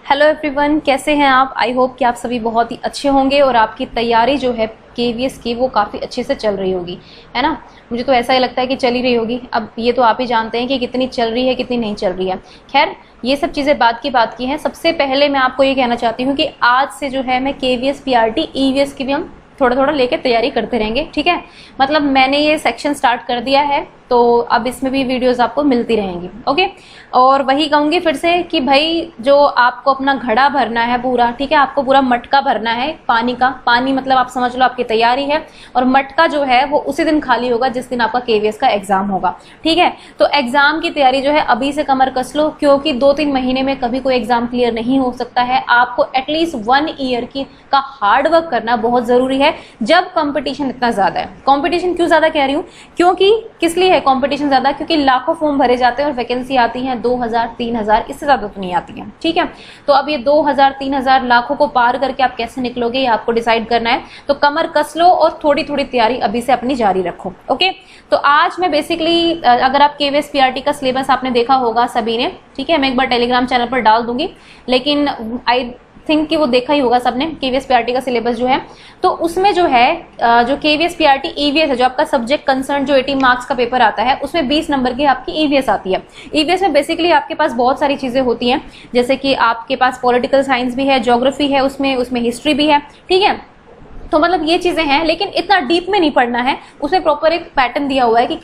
Hello everyone, कैसे हैं आप। आई होप कि आप सभी बहुत ही अच्छे होंगे और आपकी तैयारी जो है केवीएस की वो काफ़ी अच्छे से चल रही होगी, है ना। मुझे तो ऐसा ही लगता है कि चल ही रही होगी। अब ये तो आप ही जानते हैं कि कितनी चल रही है कितनी नहीं चल रही है। खैर, ये सब चीज़ें बात की हैं। सबसे पहले मैं आपको ये कहना चाहती हूँ कि आज से जो है मैं केवीएस पीआरटी ईवीएस की भी हम थोड़ा थोड़ा लेके तैयारी करते रहेंगे, ठीक है। मतलब मैंने ये सेक्शन स्टार्ट कर दिया है, तो अब इसमें भी वीडियोस आपको मिलती रहेंगी, ओके। और वही कहूँगी फिर से कि भाई जो आपको अपना घड़ा भरना है पूरा, ठीक है, आपको पूरा मटका भरना है पानी का। पानी मतलब आप समझ लो आपकी तैयारी है, और मटका जो है वो उसी दिन खाली होगा जिस दिन आपका केवीएस का एग्जाम होगा, ठीक है। तो एग्जाम की तैयारी जो है अभी से कमर कस लो, क्योंकि 2-3 महीने में कभी कोई एग्जाम क्लियर नहीं हो सकता है। आपको एटलीस्ट 1 ईयर की का हार्ड वर्क करना बहुत जरूरी है जब कंपटीशन इतना ज्यादा है। कंपटीशन क्यों ज्यादा कह रही हूँ, क्योंकि किस लिए है कंपटीशन ज्यादा, क्योंकि लाखों फॉर्म भरे जाते हैं और वैकेंसी आती है 2000-3000, इससे ज्यादा तो नहीं आती है, ठीक है। तो अब ये 2000-3000 लाखों को पार करके आप कैसे निकलोगे, ये आपको डिसाइड करना है। तो कमर कस लो और थोड़ी थोड़ी तैयारी अभी से अपनी जारी रखो, ओके। तो आज मैं बेसिकली, अगर आप केवीएस पीआरटी का सिलेबस आपने देखा होगा सभी ने, ठीक है, मैं एक बार टेलीग्राम चैनल पर डाल दूंगी, लेकिन आई थिंक कि वो देखा ही होगा सबने केवीएस पीआरटी का सिलेबस जो है। तो उसमें जो है जो केवीएस पीआरटी ईवीएस है, जो आपका सब्जेक्ट कंसर्न जो 80 मार्क्स का पेपर आता है, उसमें 20 नंबर की आपकी ईवीएस आती है। ईवीएस में बेसिकली आपके पास बहुत सारी चीजें होती हैं, जैसे कि आपके पास पॉलिटिकल साइंस भी है, ज्योग्राफी है, उसमें हिस्ट्री भी है, ठीक है। तो मतलब ये चीजें हैं, लेकिन इतना डीप में नहीं पढ़ना है। उसमें प्रॉपर एक पैटर्न दिया हुआ है कि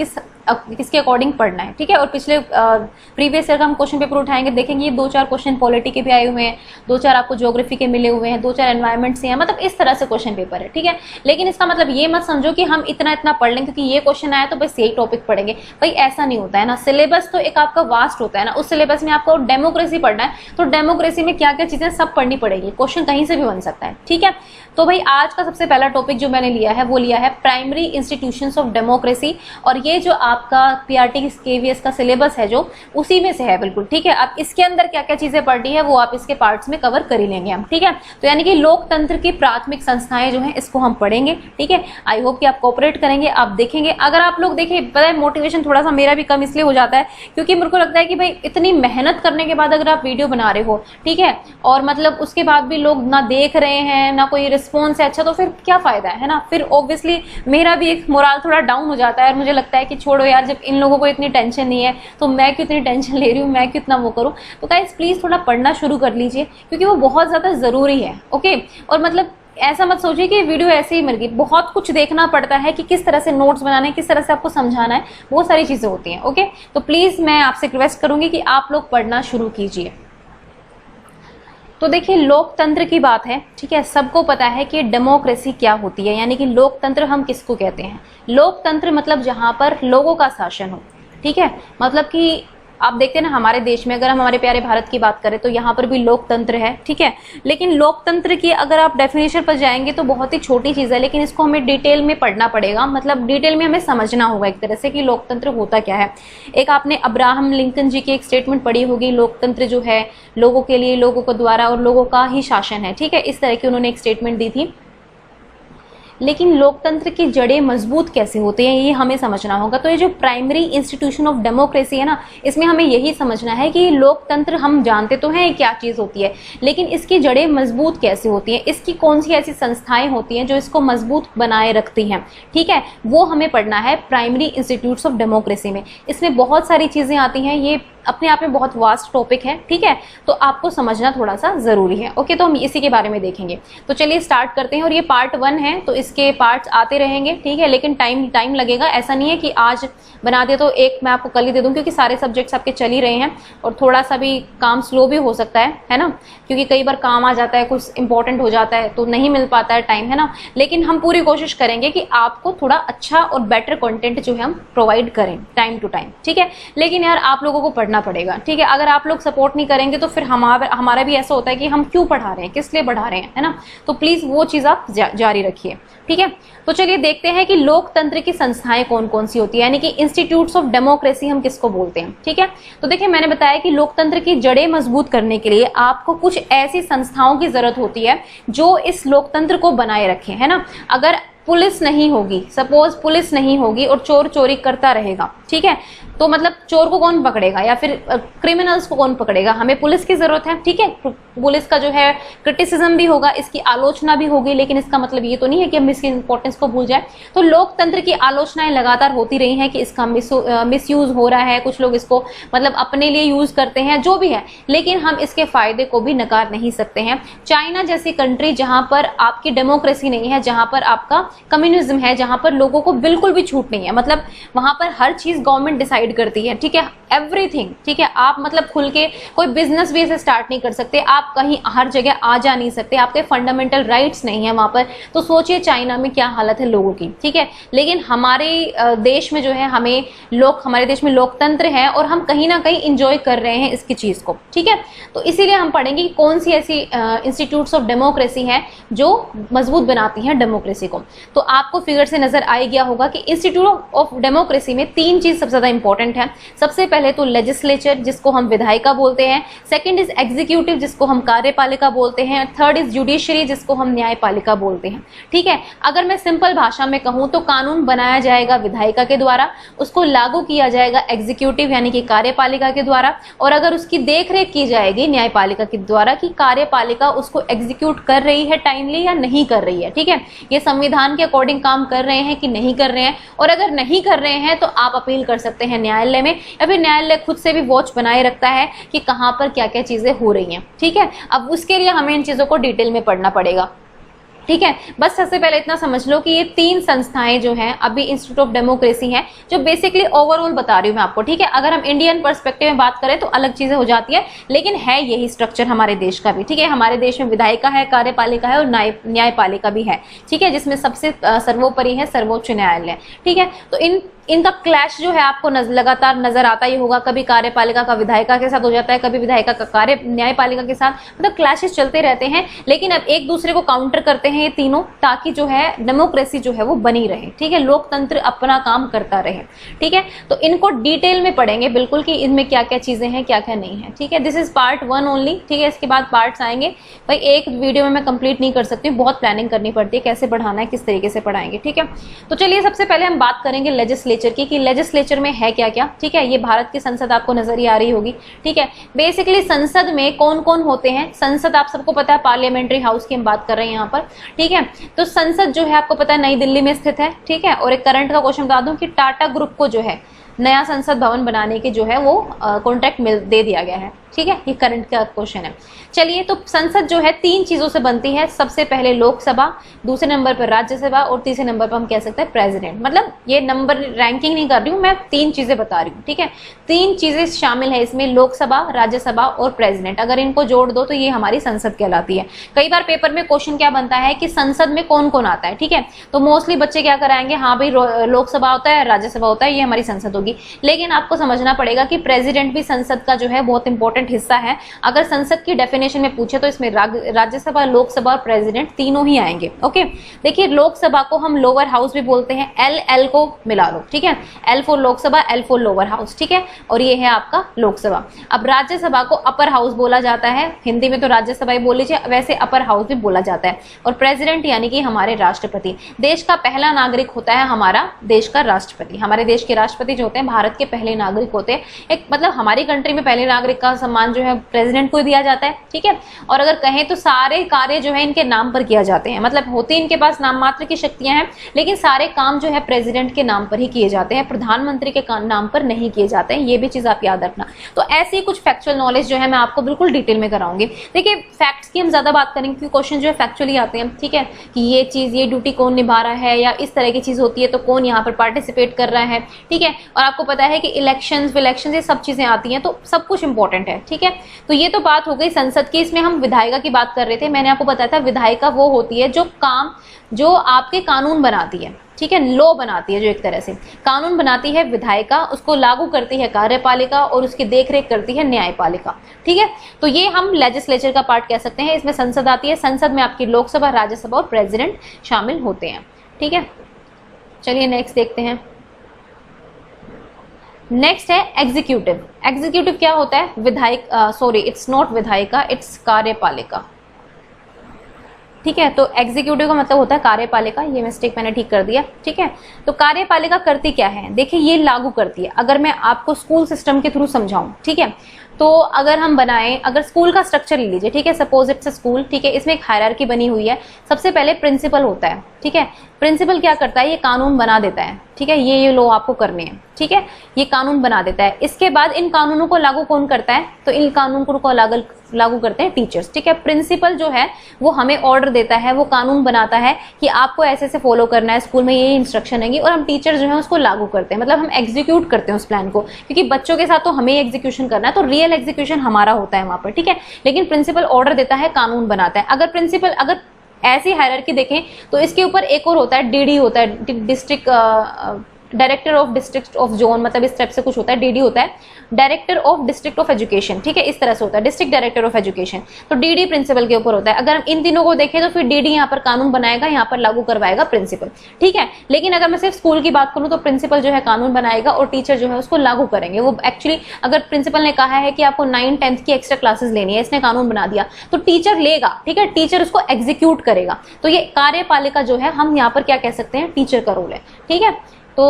किसके अकॉर्डिंग पढ़ना है, ठीक है। और पिछले प्रीवियस ईयर का हम क्वेश्चन पेपर उठाएंगे, देखेंगे 2-4 क्वेश्चन पॉलिटी के भी आए हुए हैं, 2-4 आपको ज्योग्राफी के मिले हुए हैं, 2-4 एनवायरमेंट से हैं, मतलब इस तरह से क्वेश्चन पेपर है, ठीक है। लेकिन इसका मतलब ये मत समझो कि हम इतना पढ़ लेंगे क्योंकि ये क्वेश्चन आया तो बस यही टॉपिक पढ़ेंगे, भाई ऐसा नहीं होता है ना। सिलेबस तो एक आपका वास्ट होता है ना, उस सिलेबस में आपको डेमोक्रेसी पढ़ना है, तो डेमोक्रेसी में क्या क्या चीजें सब पढ़नी पड़ेगी, क्वेश्चन कहीं से भी बन सकता है, ठीक है। तो भाई आज का सबसे पहला टॉपिक जो मैंने लिया है वो लिया है प्राइमरी इंस्टीट्यूशंस ऑफ डेमोक्रेसी, और ये जो आपका पीआरटी केवीएस का सिलेबस है जो उसी में से है बिल्कुल, ठीक है। अब इसके अंदर क्या क्या चीजें पढ़नी है वो आप इसके पार्ट्स में कवर कर ही लेंगे हम, ठीक है। तो यानी कि लोकतंत्र की प्राथमिक संस्थाएं जो है इसको हम पढ़ेंगे, ठीक है। आई होप कि आप कोऑपरेट करेंगे, आप देखेंगे। अगर आप लोग देखिए, पता है मोटिवेशन थोड़ा सा मेरा भी कम इसलिए हो जाता है क्योंकि मेरे को लगता है कि भाई इतनी मेहनत करने के बाद अगर आप वीडियो बना रहे हो, ठीक है, और मतलब उसके बाद भी लोग ना देख रहे हैं ना कोई रिस्पॉन्स है अच्छा, तो फिर क्या फायदा है ना। फिर ऑब्वियसली मेरा भी एक मोरल थोड़ा डाउन हो जाता है और मुझे लगता है कि छोड़ो यार, जब इन लोगों को इतनी टेंशन नहीं है तो मैं क्यों इतनी टेंशन ले रही हूँ, मैं क्यों इतना वो करूँ। तो गाइस प्लीज थोड़ा पढ़ना शुरू कर लीजिए क्योंकि वो बहुत ज्यादा जरूरी है, ओके। और मतलब ऐसा मत सोचिए कि वीडियो ऐसे ही मिल गई, बहुत कुछ देखना पड़ता है कि किस तरह से नोट्स बनाने हैं, किस तरह से आपको समझाना है, बहुत सारी चीजें होती हैं, ओके। तो प्लीज मैं आपसे रिक्वेस्ट करूंगी कि आप लोग पढ़ना शुरू कीजिए। तो देखिए, लोकतंत्र की बात है, ठीक है। सबको पता है कि डेमोक्रेसी क्या होती है, यानी कि लोकतंत्र हम किसको कहते हैं। लोकतंत्र मतलब जहां पर लोगों का शासन हो, ठीक है। मतलब कि आप देखते हैं ना हमारे देश में, अगर हम हमारे प्यारे भारत की बात करें तो यहाँ पर भी लोकतंत्र है, ठीक है। लेकिन लोकतंत्र की अगर आप डेफिनेशन पर जाएंगे तो बहुत ही छोटी चीज है, लेकिन इसको हमें डिटेल में पढ़ना पड़ेगा, मतलब डिटेल में हमें समझना होगा एक तरह से कि लोकतंत्र होता क्या है। एक आपने अब्राहम लिंकन जी की एक स्टेटमेंट पढ़ी होगी, लोकतंत्र जो है लोगों के लिए, लोगों को द्वारा और लोगों का ही शासन है, ठीक है। इस तरह की उन्होंने एक स्टेटमेंट दी थी। लेकिन लोकतंत्र की जड़ें मजबूत कैसे होती हैं ये हमें समझना होगा। तो ये जो प्राइमरी इंस्टीट्यूशन ऑफ डेमोक्रेसी है ना, इसमें हमें यही समझना है कि लोकतंत्र हम जानते तो हैं क्या चीज होती है, लेकिन इसकी जड़ें मजबूत कैसे होती हैं, इसकी कौन सी ऐसी संस्थाएं होती हैं जो इसको मजबूत बनाए रखती हैं, ठीक है। वो हमें पढ़ना है प्राइमरी इंस्टीट्यूट्स ऑफ डेमोक्रेसी में। इसमें बहुत सारी चीजें आती हैं, ये अपने आप में बहुत वास्ट टॉपिक है, ठीक है। तो आपको समझना थोड़ा सा जरूरी है, ओके। तो हम इसी के बारे में देखेंगे। तो चलिए स्टार्ट करते हैं, और ये पार्ट 1 है तो इसके पार्ट्स आते रहेंगे, ठीक है। लेकिन टाइम लगेगा, ऐसा नहीं है कि आज बना दे तो एक मैं आपको कल ही दे दूं, क्योंकि सारे सब्जेक्ट्स आपके चल ही रहे हैं और थोड़ा सा भी काम स्लो भी हो सकता है ना, क्योंकि कई बार काम आ जाता है, कुछ इंपॉर्टेंट हो जाता है तो नहीं मिल पाता है टाइम, है ना। लेकिन हम पूरी कोशिश करेंगे कि आपको थोड़ा अच्छा और बेटर कंटेंट जो है हम प्रोवाइड करें टाइम टू टाइम, ठीक है। लेकिन यार आप लोगों को पढ़ना पड़ेगा, ठीक है। अगर आप लोग सपोर्ट नहीं करेंगे तो फिर हमारा भी ऐसा होता है कि हम क्यों पढ़ा रहे हैं, किस लिए पढ़ा रहे हैं, है ना। तो प्लीज वो चीज आप जारी रखिए, ठीक है। तो चलिए देखते हैं कि लोकतंत्र की संस्थाएं कौन कौन सी होती है, यानी कि इंस्टीट्यूट्स ऑफ डेमोक्रेसी हम किसको बोलते हैं, ठीक है। तो देखिए, मैंने बताया कि लोकतंत्र की जड़ें मजबूत करने के लिए आपको कुछ ऐसी संस्थाओं की जरूरत होती है जो इस लोकतंत्र को बनाए रखें, है ना। अगर पुलिस नहीं होगी, सपोज पुलिस नहीं होगी और चोर चोरी करता रहेगा, ठीक ठीक है। तो मतलब चोर को कौन पकड़ेगा या फिर क्रिमिनल्स को कौन पकड़ेगा, हमें पुलिस की जरूरत है, ठीक है। पुलिस का जो है क्रिटिसिज्म भी होगा, इसकी आलोचना भी होगी, लेकिन इसका मतलब ये तो नहीं है कि हम इसकी इंपॉर्टेंस को भूल जाए। तो लोकतंत्र की आलोचनाएं लगातार होती रही हैं कि इसका मिसयूज हो रहा है, कुछ लोग इसको मतलब अपने लिए यूज करते हैं, जो भी है, लेकिन हम इसके फायदे को भी नकार नहीं सकते हैं। चाइना जैसी कंट्री जहां पर आपकी डेमोक्रेसी नहीं है, जहां पर आपका कम्युनिज्म है, जहां पर लोगों को बिल्कुल भी छूट नहीं है, मतलब वहां पर हर चीज गवर्नमेंट डिसाइड करती है, ठीक है, एवरीथिंग, ठीक है। आप मतलब खुल के कोई बिजनेस भी ऐसे स्टार्ट नहीं कर सकते, आप कहीं हर जगह आ जा नहीं सकते, आपके फंडामेंटल राइट्स नहीं है वहां पर। तो सोचिए चाइना में क्या हालत है लोगों की, ठीक है। लेकिन हमारे देश में जो है हमारे देश में लोकतंत्र है और हम कहीं ना कहीं इंजॉय कर रहे हैं इसकी चीज को, ठीक है। तो इसीलिए हम पढ़ेंगे कि कौन सी ऐसी इंस्टीट्यूट्स ऑफ डेमोक्रेसी है जो मजबूत बनाती हैं डेमोक्रेसी को। तो आपको फिगर से नजर आ गया होगा कि इंस्टीट्यूट ऑफ डेमोक्रेसी में 3 चीज सबसे ज्यादा इंपॉर्टेंट है। सबसे पहले तो लेजिस्लेचर, जिसको हम विधायिका बोलते हैं, सेकंड इज एग्जीक्यूटिव, जिसको हम कार्यपालिका बोलते हैं, थर्ड इज जुडिशरी, जिसको हम न्यायपालिका बोलते हैं, ठीक है। अगर मैं सिंपल भाषा में कहूं तो कानून बनाया जाएगा विधायिका के द्वारा, उसको लागू किया जाएगा एग्जीक्यूटिव यानी कि कार्यपालिका के द्वारा, और अगर उसकी देखरेख की जाएगी न्यायपालिका के द्वारा कि कार्यपालिका उसको एग्जीक्यूट कर रही है टाइमली या नहीं कर रही है, ठीक है। ये संविधान के अकॉर्डिंग काम कर रहे हैं कि नहीं कर रहे हैं, और अगर नहीं कर रहे हैं तो आप अपील कर सकते हैं न्यायालय में, या फिर न्यायालय खुद से भी वॉच बनाए रखता है कि कहां पर क्या क्या चीजें हो रही हैं, ठीक है। अब उसके लिए हमें इन चीजों को डिटेल में पढ़ना पड़ेगा, ठीक है। बस सबसे पहले इतना समझ लो कि ये 3 संस्थाएं जो हैं अभी इंस्टीट्यूट ऑफ डेमोक्रेसी हैं, जो बेसिकली ओवरऑल बता रही हूं मैं आपको, ठीक है। अगर हम इंडियन पर्सपेक्टिव में बात करें तो अलग चीजें हो जाती है, लेकिन है यही स्ट्रक्चर हमारे देश का भी, ठीक है। हमारे देश में विधायिका है, कार्यपालिका है और न्यायपालिका भी है, ठीक है, जिसमें सबसे सर्वोपरि है सर्वोच्च न्यायालय, ठीक है। तो इनका क्लैश जो है आपको लगातार नजर आता ही होगा, कभी कार्यपालिका का विधायिका के साथ हो जाता है, कभी विधायिका का न्यायपालिका के साथ, मतलब क्लैशेस चलते रहते हैं, लेकिन अब एक दूसरे को काउंटर करते हैं ये तीनों, ताकि जो है डेमोक्रेसी जो है वो बनी रहे, ठीक है, लोकतंत्र अपना काम करता रहे, ठीक है। तो इनको डिटेल में पढ़ेंगे बिल्कुल कि इनमें क्या क्या चीजें हैं, क्या क्या नहीं है, ठीक है। दिस इज पार्ट 1 ओनली, ठीक है। इसके बाद पार्ट्स आएंगे, भाई एक वीडियो में मैं कंप्लीट नहीं कर सकती, बहुत प्लानिंग करनी पड़ती है, कैसे पढ़ाना है, किस तरीके से पढ़ाएंगे, ठीक है। तो चलिए सबसे पहले हम बात करेंगे लेजिस्लेचर की, कि लेजिस्लेचर में है क्या क्या, ठीक है। ये भारत की संसद आपको नजर ही आ रही होगी, ठीक है। बेसिकली संसद में कौन कौन होते हैं, संसद आप सबको पता है पार्लियामेंट्री हाउस की हम बात कर रहे हैं यहाँ पर, ठीक है। तो संसद जो है आपको पता है नई दिल्ली में स्थित है, ठीक है। और एक करंट का क्वेश्चन बता दूं कि टाटा ग्रुप को जो है नया संसद भवन बनाने के जो है वो कॉन्ट्रैक्ट दे दिया गया है, ठीक है। ये करंट का क्वेश्चन है। चलिए, तो संसद जो है 3 चीजों से बनती है, सबसे पहले लोकसभा, दूसरे नंबर पर राज्यसभा और तीसरे नंबर पर हम कह सकते हैं प्रेसिडेंट। मतलब ये नंबर रैंकिंग नहीं कर रही हूं मैं, 3 चीजें बता रही हूँ, ठीक है। 3 चीजें शामिल है इसमें, लोकसभा, राज्यसभा और प्रेसिडेंट। अगर इनको जोड़ दो तो ये हमारी संसद कहलाती है। कई बार पेपर में क्वेश्चन क्या बनता है कि संसद में कौन कौन आता है, ठीक है। तो मोस्टली बच्चे क्या कराएंगे, हाँ भाई लोकसभा होता है, राज्यसभा होता है, ये हमारी संसद होगी। लेकिन आपको समझना पड़ेगा कि प्रेसिडेंट भी संसद का जो है बहुत इंपॉर्टेंट हिस्सा है। अगर संसद की डेफिनेशन में पूछे तो इसमें राज्यसभा, लोकसभा और प्रेसिडेंट तीनों ही आएंगे, ओके। देखिए लोकसभा को हम लोअर हाउस भी बोलते हैं, एल को मिला लो, ठीक है। L for Lok Sabha, L for lower house, ठीक है। और ये है आपका लोकसभा। अब राज्यसभा को अपर हाउस बोला जाता है, हिंदी में तो राज्यसभा ही बोल लीजिए, वैसे अपर हाउस भी बोला जाता है। और प्रेसिडेंट यानी कि हमारे राष्ट्रपति, देश का पहला नागरिक होता है हमारा देश का राष्ट्रपति। हमारे देश के राष्ट्रपति जो होते हैं भारत के पहले नागरिक होते हैं। एक मतलब हमारी कंट्री में पहले नागरिक का सम्मान जो है प्रेसिडेंट को दिया जाता है, ठीक है। और अगर कहें तो सारे कार्य जो है इनके नाम पर किया जाते हैं, मतलब होती इनके पास नाम मात्र की शक्तियां हैं, लेकिन सारे काम जो है प्रेसिडेंट के नाम पर ही किए जाते हैं, प्रधानमंत्री के नाम पर नहीं किए जाते हैं। ये भी चीज आप याद रखना। तो ऐसी कुछ फैक्चुअल नॉलेज जो है मैं आपको बिल्कुल डिटेल में कराऊंगी। देखिए फैक्ट्स की हम ज्यादा बात करेंगे क्योंकि क्वेश्चन जो है फैक्चुअली आते हैं, ठीक है, कि ये चीज, ये ड्यूटी कौन निभा रहा है, या इस तरह की चीज होती है तो कौन यहाँ पर पार्टिसिपेट कर रहा है, ठीक है। और आपको पता है कि इलेक्शंस ये सब चीजें आती हैं, तो सब कुछ इंपॉर्टेंट है, ठीक है। तो ये तो बात हो गई संसद की। इसमें हम विधायिका की बात कर रहे थे। मैंने आपको बताया था विधायिका वो होती है जो आपके कानून बनाती है, ठीक है, लॉ बनाती है, जो एक तरह से कानून बनाती है विधायिका, उसको लागू करती है कार्यपालिका और उसकी देखरेख करती है न्यायपालिका, ठीक है। तो ये हम लेजिस्लेचर का पार्ट कह सकते हैं। इसमें संसद आती है, संसद में आपकी लोकसभा, राज्यसभा और प्रेसिडेंट शामिल होते हैं, ठीक है। चलिए नेक्स्ट देखते हैं। नेक्स्ट है एग्जीक्यूटिव। एग्जीक्यूटिव क्या होता है, इट्स नॉट विधायिका, इट्स कार्यपालिका। ठीक है। तो एग्जीक्यूटिव का मतलब होता है कार्यपालिका, ये मिस्टेक मैंने ठीक कर दिया, ठीक है। तो कार्यपालिका करती क्या है, देखिए ये लागू करती है। अगर मैं आपको स्कूल सिस्टम के थ्रू समझाऊं, ठीक है, तो अगर हम बनाएं, अगर स्कूल का स्ट्रक्चर ले लीजिए, ठीक है, सपोज इट्स अ स्कूल, ठीक है, इसमें एक हायरार्की बनी हुई है। सबसे पहले प्रिंसिपल होता है, ठीक है। प्रिंसिपल क्या करता है, ये कानून बना देता है, ठीक है, ये लो आपको करने हैं, ठीक है, ये कानून बना देता है। इसके बाद इन कानूनों को लागू कौन करता है, तो इन कानूनों को लागू करते हैं टीचर्स, ठीक है। प्रिंसिपल जो है वो हमें ऑर्डर देता है, वो कानून बनाता है कि आपको ऐसे ऐसे फॉलो करना है, स्कूल में ये इंस्ट्रक्शन है, और हम टीचर जो है उसको लागू करते हैं, मतलब हम एग्जीक्यूट करते हैं उस प्लान को, क्योंकि बच्चों के साथ तो हमें एग्जीक्यूशन करना है, तो रियल एग्जीक्यूशन हमारा होता है वहां पर, ठीक है। लेकिन प्रिंसिपल ऑर्डर देता है, कानून बनाता है। अगर प्रिंसिपल, अगर ऐसी हायरार्की देखें तो इसके ऊपर एक और होता है, डीडी होता है, district director of district of zone, मतलब इस टाइप से कुछ होता है। डीडी होता है director of district of education, ठीक है, इस तरह से होता है, डिस्ट्रिक्ट डायरेक्टर ऑफ एजुकेशन। तो डीडी प्रिंसिपल के ऊपर होता है। अगर हम इन तीनों को देखें तो फिर डीडी यहाँ पर कानून बनाएगा, यहाँ पर लागू करवाएगा प्रिंसिपल, ठीक है। लेकिन अगर मैं सिर्फ स्कूल की बात करूं तो प्रिंसिपल जो है कानून बनाएगा और टीचर जो है उसको लागू करेंगे। वो एक्चुअली अगर प्रिंसिपल ने कहा है कि आपको 9th 10th की एक्स्ट्रा क्लासेस लेनी है, इसने कानून बना दिया, तो टीचर लेगा, ठीक है, टीचर उसको एग्जीक्यूट करेगा। तो ये कार्यपालिका जो है, हम यहाँ पर क्या कह सकते हैं, टीचर का रोल है, ठीक है। तो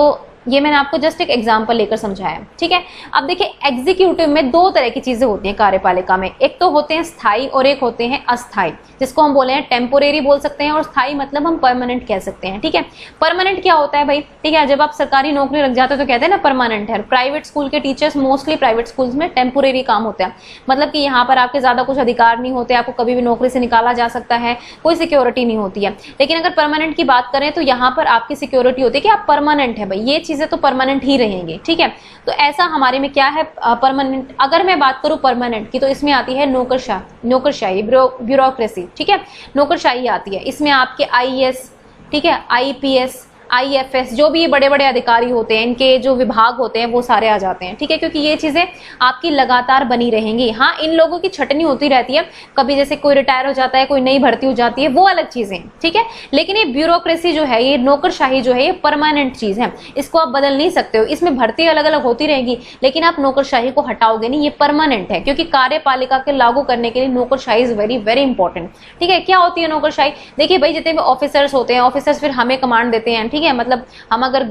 ये मैंने आपको जस्ट एक एग्जांपल लेकर समझाया, ठीक है। अब देखिए एग्जीक्यूटिव में दो तरह की चीजें होती हैं कार्यपालिका में, एक तो होते हैं स्थायी और एक होते हैं अस्थायी, जिसको हम बोले हैं टेम्पोरेरी बोल सकते हैं, और स्थायी मतलब हम परमानेंट कह सकते हैं, ठीक है। परमानेंट क्या होता है भाई, ठीक है, जब आप सरकारी नौकरी लग जाते हो तो कहते हैं ना परमानेंट है। प्राइवेट स्कूल के टीचर्स मोस्टली प्राइवेट स्कूल्स में टेम्पोरेरी काम होता है, मतलब कि यहाँ पर आपके ज्यादा कुछ अधिकार नहीं होते, आपको कभी भी नौकरी से निकाला जा सकता है, कोई सिक्योरिटी नहीं होती है। लेकिन अगर परमानेंट की बात करें तो यहाँ पर आपकी सिक्योरिटी होती है कि आप परमानेंट है भाई, ये चीजें तो परमानेंट ही रहेंगे, ठीक है। तो ऐसा हमारे में क्या है परमानेंट। अगर मैं बात करूं परमानेंट की तो इसमें आती है नौकरशाही, ब्यूरोक्रेसी, ठीक है, नौकरशाही आती है। इसमें आपके आईएएस, ठीक है, आईपीएस, आईएफएस, जो भी बड़े बड़े अधिकारी होते हैं, इनके जो विभाग होते हैं वो सारे आ जाते हैं, ठीक है, क्योंकि ये चीजें आपकी लगातार बनी रहेंगी। हाँ, इन लोगों की छटनी होती रहती है, कभी जैसे कोई रिटायर हो जाता है, कोई नई भर्ती हो जाती है, वो अलग चीजें, ठीक है। लेकिन ये ब्यूरोक्रेसी जो है, ये नौकरशाही जो है, ये परमानेंट चीज है, इसको आप बदल नहीं सकते हो। इसमें भर्ती अलग अलग होती रहेगी, लेकिन आप नौकरशाही को हटाओगे नहीं, ये परमानेंट है, क्योंकि कार्यपालिका के लागू करने के लिए नौकरशाही इज वेरी वेरी इंपॉर्टेंट, ठीक है। क्या होती है नौकरशाही, देखिए भाई, जितने भी ऑफिसर्स होते हैं, ऑफिसर्स फिर हमें कमांड देते हैं, ठीक है, मतलब हम अगर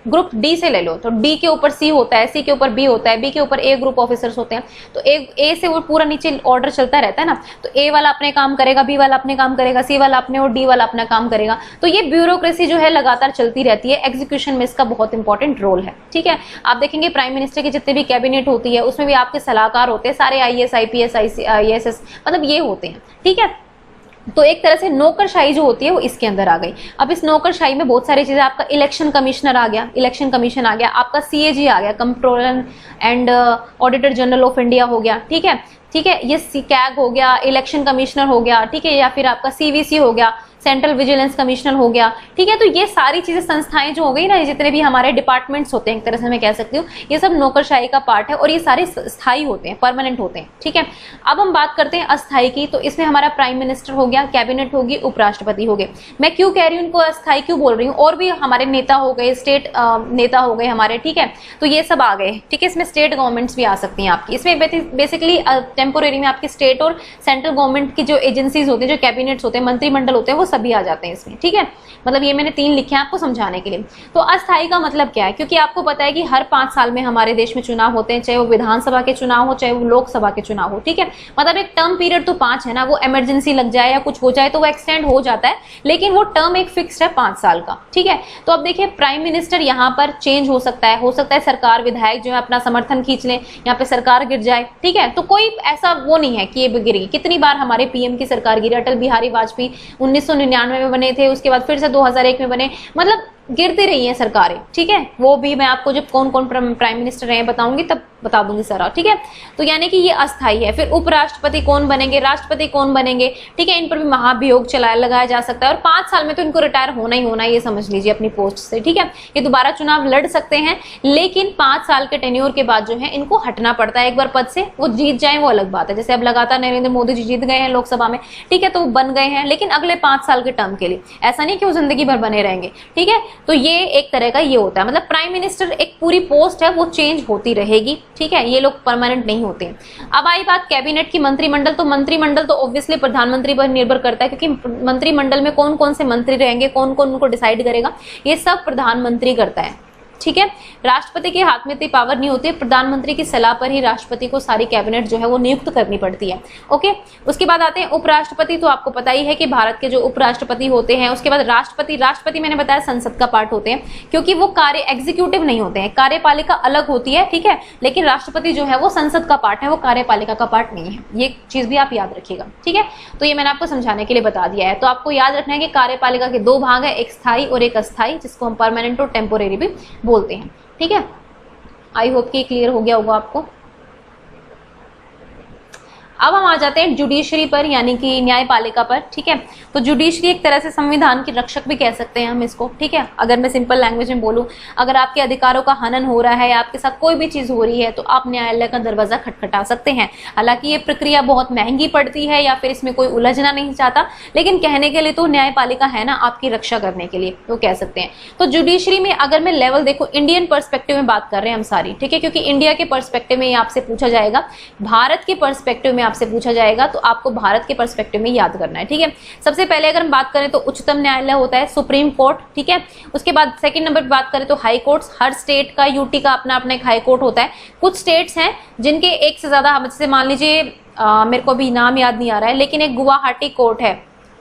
ग्रुप डी से ले लो तो डी के ऊपर सी होता है, सी के ऊपर बी होता है, बी के ऊपर ए ग्रुप ऑफिसर्स होते हैं, तो ए से वो पूरा नीचे ऑर्डर चलता रहता है ना। तो ए वाला अपने काम करेगा, बी वाला अपने काम करेगा, सी वाला अपने और डी वाला अपना काम करेगा। तो ये ब्यूरोक्रेसी जो है लगातार चलती रहती है, एग्जीक्यूशन में इसका बहुत इंपॉर्टेंट रोल है, ठीक है। आप देखेंगे प्राइम मिनिस्टर की जितने भी कैबिनेट होती है उसमें भी आपके सलाहकार होते हैं, सारे आईएएस, आईपीएस, आईएएस, मतलब ये होते हैं, ठीक है। तो एक तरह से नौकरशाही जो होती है वो इसके अंदर आ गई। अब इस नौकरशाही में बहुत सारी चीजें, आपका इलेक्शन कमिश्नर आ गया, इलेक्शन कमीशन आ गया, आपका सीएजी आ गया, controller and auditor general of India हो गया, ठीक है, ठीक है, ये कैग हो गया, इलेक्शन कमिश्नर हो गया, ठीक है, या फिर आपका सीवीसी हो गया, सेंट्रल विजिलेंस कमिश्नर हो गया, ठीक है। तो ये सारी चीजें, संस्थाएं जो हो गई ना, जितने भी हमारे डिपार्टमेंट्स होते हैं, एक तरह से मैं कह सकती हूँ, ये सब नौकरशाही का पार्ट है, और ये सारे स्थायी होते हैं, परमानेंट होते हैं, ठीक है। अब हम बात करते हैं अस्थायी की, तो इसमें हमारा प्राइम मिनिस्टर हो गया, कैबिनेट होगी, उपराष्ट्रपति हो गए। मैं क्यों कह रही हूँ इनको अस्थायी, क्यों बोल रही हूँ, और भी हमारे नेता हो गए, स्टेट नेता हो गए हमारे, ठीक है, तो ये सब आ गए, ठीक है। इसमें स्टेट गवर्नमेंट्स भी आ सकती हैं आपकी। इसमें बेसिकली टेम्पोरेरी में आपकी स्टेट और सेंट्रल गवर्नमेंट की जो एजेंसीज होती है, जो कैबिनेट्स होते हैं, मंत्रिमंडल होते हैं, वो सभी आ जाते हैं इसमें, ठीक है। मतलब ये मैंने 3 लिखे हैं आपको समझाने के लिए। तो अस्थायी का मतलब क्या है, क्योंकि आपको पता है कि हर 5 साल में हमारे देश में चुनाव होते हैं, चाहे वो विधानसभा के चुनाव हो, चाहे वो लोकसभा के चुनाव हो, ठीक है। मतलब एक टर्म पीरियड तो 5 है ना, वो इमरजेंसी लग जाए या कुछ हो जाए तो वो एक्सटेंड हो जाता है, लेकिन वो टर्म एक फिक्स्ड है 5 साल का, ठीक है। तो अब देखिए प्राइम मिनिस्टर यहाँ पर चेंज हो सकता है सरकार विधायक जो है अपना समर्थन खींच लें, यहाँ पे सरकार गिर जाए, ठीक है। तो कोई ऐसा वो नहीं है कि ये गिरेगी। कितनी बार हमारे पीएम की सरकार गिरी, अटल बिहारी वाजपेयी 1999 में बने थे, उसके बाद फिर से 2001 में बने, मतलब गिरती रही हैं सरकारें, ठीक है। वो भी मैं आपको जब कौन कौन प्राइम मिनिस्टर रहे बताऊंगी तब बता दूंगी सारा, ठीक है। तो यानी कि ये अस्थायी है। फिर उपराष्ट्रपति कौन बनेंगे, राष्ट्रपति कौन बनेंगे, ठीक है, इन पर भी महाभियोग लगाया जा सकता है, और 5 साल में तो इनको रिटायर होना ही होना है, ये समझ लीजिए अपनी पोस्ट से, ठीक है। ये दोबारा चुनाव लड़ सकते हैं, लेकिन 5 साल के टेन्योर के बाद जो है इनको हटना पड़ता है एक बार पद से। वो जीत जाए वो अलग बात है, जैसे अब लगातार नरेंद्र मोदी जी जीत गए हैं लोकसभा में, ठीक है, तो वो बन गए हैं, लेकिन अगले 5 साल के टर्म के लिए, ऐसा नहीं कि वो जिंदगी भर बने रहेंगे, ठीक है। तो ये एक तरह का ये होता है, मतलब प्राइम मिनिस्टर एक पूरी पोस्ट है, वो चेंज होती रहेगी, ठीक है, ये लोग परमानेंट नहीं होते। अब आई बात कैबिनेट की, मंत्रिमंडल। तो मंत्रिमंडल तो ऑब्वियसली प्रधानमंत्री पर निर्भर करता है, क्योंकि मंत्रिमंडल में कौन कौन से मंत्री रहेंगे, कौन कौन उनको डिसाइड करेगा, ये सब प्रधानमंत्री करता है। ठीक है, राष्ट्रपति के हाथ में इतनी पावर नहीं होती है, प्रधानमंत्री की सलाह पर ही राष्ट्रपति को सारी कैबिनेट जो है वो नियुक्त करनी पड़ती है। ओके, उसके बाद आते हैं उपराष्ट्रपति। तो आपको पता ही है कि भारत के जो उपराष्ट्रपति होते हैं, उसके बाद राष्ट्रपति। राष्ट्रपति मैंने बताया संसद का पार्ट होते हैं, क्योंकि वो कार्य एग्जीक्यूटिव नहीं होते हैं, कार्यपालिका अलग होती है। ठीक है, लेकिन राष्ट्रपति जो है वो संसद का पार्ट है, वो कार्यपालिका का पार्ट नहीं है। ये चीज भी आप याद रखिएगा। ठीक है, तो ये मैंने आपको समझाने के लिए बता दिया है। तो आपको याद रखना है कि कार्यपालिका के दो भाग है, एक स्थायी और एक अस्थायी, जिसको हम परमानेंट और टेम्पोरेरी भी बोलते हैं। ठीक है, आई होप कि क्लियर हो गया होगा आपको। अब हम आ जाते हैं जुडिशरी पर, यानी कि न्यायपालिका पर। ठीक है, तो जुडिशरी एक तरह से संविधान की रक्षक भी कह सकते हैं हम इसको। ठीक है, अगर मैं सिंपल लैंग्वेज में बोलूं, अगर आपके अधिकारों का हनन हो रहा है या आपके साथ कोई भी चीज हो रही है, तो आप न्यायालय का दरवाजा खटखटा सकते हैं। हालांकि ये प्रक्रिया बहुत महंगी पड़ती है, या फिर इसमें कोई उलझना नहीं चाहता, लेकिन कहने के लिए तो न्यायपालिका है ना, आपकी रक्षा करने के लिए, तो कह सकते हैं। तो जुडिशरी में अगर मैं लेवल देखो, इंडियन पर्सपेक्टिव में बात कर रहे हैं हम सारी। ठीक है, क्योंकि इंडिया के पर्सपेक्टिव में आपसे पूछा जाएगा, भारत के पर्सपेक्टिव में आपसे पूछा जाएगा, तो आपको भारत के पर्सपेक्टिव में याद करना है। ठीक है, सबसे पहले अगर हम बात करें तो उच्चतम न्यायालय होता है, सुप्रीम कोर्ट। ठीक है, उसके बाद सेकंड नंबर पर बात करें तो हाई कोर्ट्स। हर स्टेट का, यूटी का अपना अपना एक हाई कोर्ट होता है। कुछ स्टेट्स हैं जिनके एक से ज्यादा, जैसे मान लीजिए मेरे को अभी नाम याद नहीं आ रहा है, लेकिन एक गुवाहाटी कोर्ट है।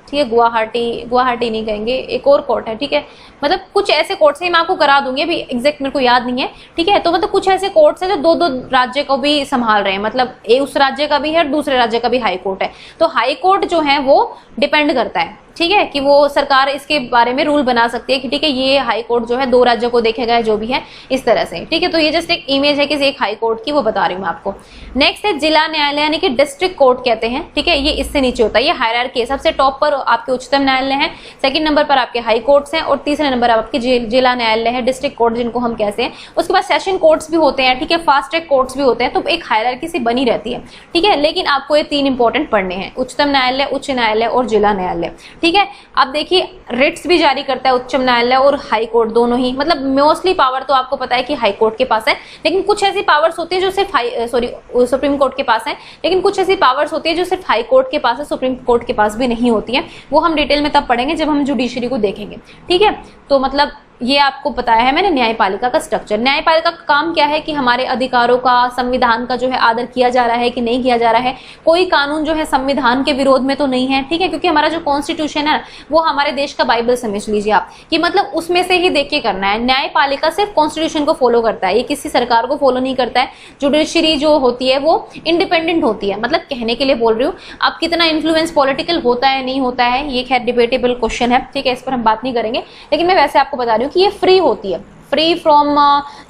ठीक है, गुवाहाटी नहीं कहेंगे, एक और कोर्ट है। ठीक है, मतलब कुछ ऐसे कोर्ट्स हैं, मैं आपको करा दूंगी, अभी एग्जैक्ट मेरे को याद नहीं है। ठीक है, तो मतलब कुछ ऐसे कोर्ट्स हैं जो दो दो राज्य को भी संभाल रहे हैं, मतलब उस राज्य का भी है और दूसरे राज्य का भी हाई कोर्ट है। तो हाई कोर्ट जो है वो डिपेंड करता है, ठीक है, कि वो सरकार इसके बारे में रूल बना सकती है कि ठीक है, ये हाई कोर्ट जो है दो राज्यों को देखेगा, जो भी है इस तरह से। ठीक है, तो ये जस्ट एक इमेज है किसी एक हाई कोर्ट की, वो बता रही हूँ मैं आपको। नेक्स्ट है जिला न्यायालय, यानी कि डिस्ट्रिक्ट कोर्ट कहते हैं। ठीक है, ये इससे नीचे होता है, ये हायरार्की है। सबसे टॉप पर आपके उच्चतम न्यायालय है, सेकंड नंबर पर आपके हाई कोर्ट्स हैं, और तीसरे नंबर पर आपके जिला न्यायालय है, डिस्ट्रिक्ट कोर्ट जिनको हम कहते हैं। उसके बाद सेशन कोर्ट्स भी होते हैं। ठीक है, फास्ट ट्रैक कोर्ट्स भी होते हैं। तो एक हायरार्की सी बनी रहती है। ठीक है, लेकिन आपको ये तीन इंपॉर्टेंट पढ़ने हैं, उच्चतम न्यायालय, उच्च न्यायालय और जिला न्यायालय। ठीक है, अब देखिए रिट्स भी जारी करता है उच्चतम न्यायालय और हाई कोर्ट दोनों ही, मतलब मोस्टली पावर तो आपको पता है कि हाई कोर्ट के पास है, लेकिन कुछ ऐसी पावर्स होती है जो सिर्फ सुप्रीम कोर्ट के पास है, लेकिन कुछ ऐसी पावर्स होती है जो सिर्फ हाई कोर्ट के पास है, सुप्रीम कोर्ट के पास भी नहीं होती है। वो हम डिटेल में तब पढ़ेंगे जब हम जुडिशरी को देखेंगे। ठीक है, तो मतलब ये आपको बताया है मैंने न्यायपालिका का स्ट्रक्चर। न्यायपालिका का काम क्या है कि हमारे अधिकारों का, संविधान का जो है आदर किया जा रहा है कि नहीं किया जा रहा है। कोई कानून जो है संविधान के विरोध में तो नहीं है। ठीक है, क्योंकि हमारा जो कॉन्स्टिट्यूशन है वो हमारे देश का बाइबल समझ लीजिए आप, कि मतलब उसमें से ही देख के करना है। न्यायपालिका सिर्फ कॉन्स्टिट्यूशन को फॉलो करता है, ये किसी सरकार को फॉलो नहीं करता है। जुडिशरी जो होती है वो इंडिपेंडेंट होती है, मतलब कहने के लिए बोल रही हूँ। अब कितना इन्फ्लुएंस पॉलिटिकल होता है नहीं होता है, ये खैर डिबेटेबल क्वेश्चन है। ठीक है, इस पर हम बात नहीं करेंगे, लेकिन मैं वैसे आपको बता रही हूँ कि ये फ्री होती है, free from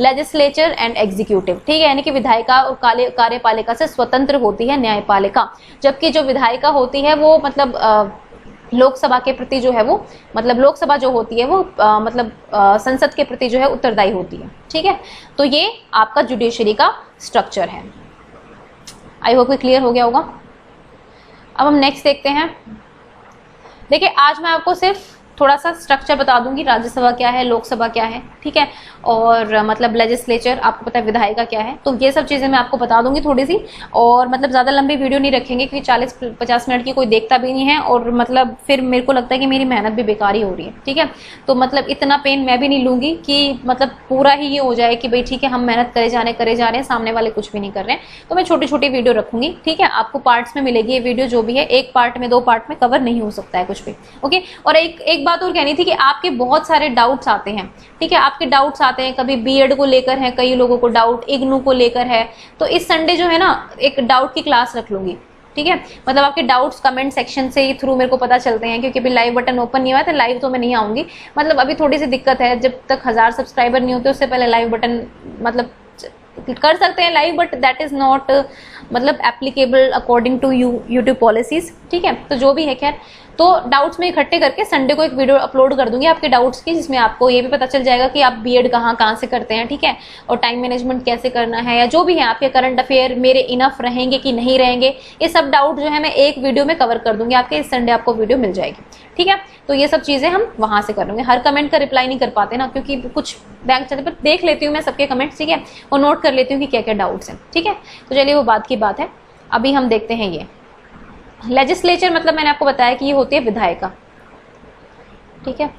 legislature and executive. ठीक है, यानी कि विधायिका और कार्यपालिका से स्वतंत्र होती है न्यायपालिका, जबकि जो विधायिका होती है वो मतलब लोकसभा के प्रति जो है वो, मतलब लोकसभा जो होती है वो संसद के प्रति जो है उत्तरदायी होती है। ठीक है, तो ये आपका जुडिशरी का स्ट्रक्चर है। आई होप क्लियर हो गया होगा। अब हम नेक्स्ट देखते हैं। देखिए, आज मैं आपको सिर्फ थोड़ा सा स्ट्रक्चर बता दूंगी, राज्यसभा क्या है, लोकसभा क्या है। ठीक है, और मतलब लेजिस्लेचर, आपको पता है विधायिका क्या है, तो ये सब चीजें मैं आपको बता दूंगी थोड़ी सी। और मतलब ज्यादा लंबी वीडियो नहीं रखेंगे, क्योंकि 40-50 मिनट की कोई देखता भी नहीं है, और मतलब फिर मेरे को लगता है कि मेरी मेहनत भी बेकार ही हो रही है। ठीक है, तो मतलब इतना पेन मैं भी नहीं लूंगी कि मतलब पूरा ही ये हो जाए कि भाई ठीक है हम मेहनत करे जा रहे हैं, सामने वाले कुछ भी नहीं कर रहे हैं। तो मैं छोटी छोटी वीडियो रखूंगी। ठीक है, आपको पार्ट्स में मिलेगी ये वीडियो, जो भी है एक पार्ट में, 2 पार्ट में कवर नहीं हो सकता है कुछ भी। ओके, और एक बात और कहनी थी कि आपके बहुत सारे डाउट्स आते हैं। ठीक है, आपके डाउट्स आते हैं, कभी बीएड को लेकर है, कई लोगों को डाउट इग्नू को लेकर है। तो इस संडे जो है ना एक डाउट की क्लास रख लूंगी। ठीक है, मतलब आपके डाउट्स कमेंट सेक्शन से ही थ्रू मेरे को पता चलते हैं, क्योंकि अभी लाइव बटन ओपन नहीं हुआ है, तो लाइव तो मैं नहीं आऊंगी। मतलब अभी थोड़ी सी दिक्कत है, जब तक 1000 सब्सक्राइबर नहीं होते उससे पहले लाइव बटन मतलब कर सकते हैं live, but that is not मतलब applicable according to YouTube policies. ठीक है, तो जो भी है खैर, तो डाउट्स में इकट्ठे करके संडे को एक वीडियो अपलोड कर दूंगी आपके डाउट्स की, जिसमें आपको ये भी पता चल जाएगा कि आप बीएड कहाँ से करते हैं। ठीक है, और टाइम मैनेजमेंट कैसे करना है, या जो भी है आपके करंट अफेयर मेरे इनफ रहेंगे कि नहीं रहेंगे, ये सब डाउट जो है मैं एक वीडियो में कवर कर दूंगी आपके। इस संडे आपको वीडियो मिल जाएगी। ठीक है। तो ये सब चीजें हम वहां से कर लेंगे। हर कमेंट का रिप्लाई नहीं कर पाते ना, क्योंकि कुछ बैंक चलते, पर देख लेती हूँ मैं सबके कमेंट्स, ठीक है, और नोट कर लेती हूँ कि क्या क्या डाउट्स हैं, ठीक है। तो चलिए वो बात की बात है। अभी हम देखते हैं ये लेजिस्लेचर, मतलब मैंने आपको बताया कि ये होती है विधायिका, ठीक है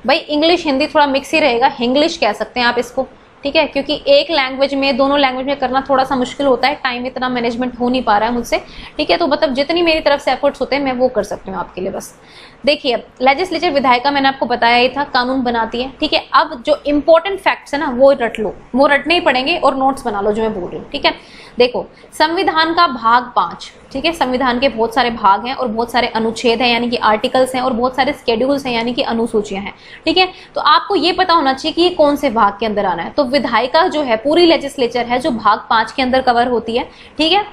भाई। इंग्लिश हिंदी थोड़ा मिक्स ही रहेगा, इंग्लिश कह सकते हैं आप इसको, ठीक है, क्योंकि एक लैंग्वेज में, दोनों लैंग्वेज में करना थोड़ा सा मुश्किल होता है, टाइम इतना मैनेजमेंट हो नहीं पा रहा है मुझसे, ठीक है। तो मतलब जितनी मेरी तरफ से एफर्ट्स होते हैं मैं वो कर सकती हूँ आपके लिए। बस देखिए, अब लेजिस्लेचर विधायिका मैंने आपको बताया ही था, कानून बनाती है, ठीक है। अब जो इंपॉर्टेंट फैक्ट्स है ना वो रट लो, वो रटने ही पड़ेंगे और नोट्स बना लो जो मैं बोल रही हूँ, ठीक है। देखो, संविधान का भाग 5, ठीक है, संविधान के बहुत सारे भाग हैं और बहुत सारे अनुच्छेद हैं यानी कि आर्टिकल्स हैं, और बहुत सारे स्केड्यूल्स हैं यानी कि अनुसूचियां हैं, ठीक है। तो आपको ये पता होना चाहिए कि ये कौन से भाग के अंदर आना है। तो विधायिका जो है पूरी लेजिस्लेचर है जो भाग 5 के अंदर कवर होती है, ठीक है।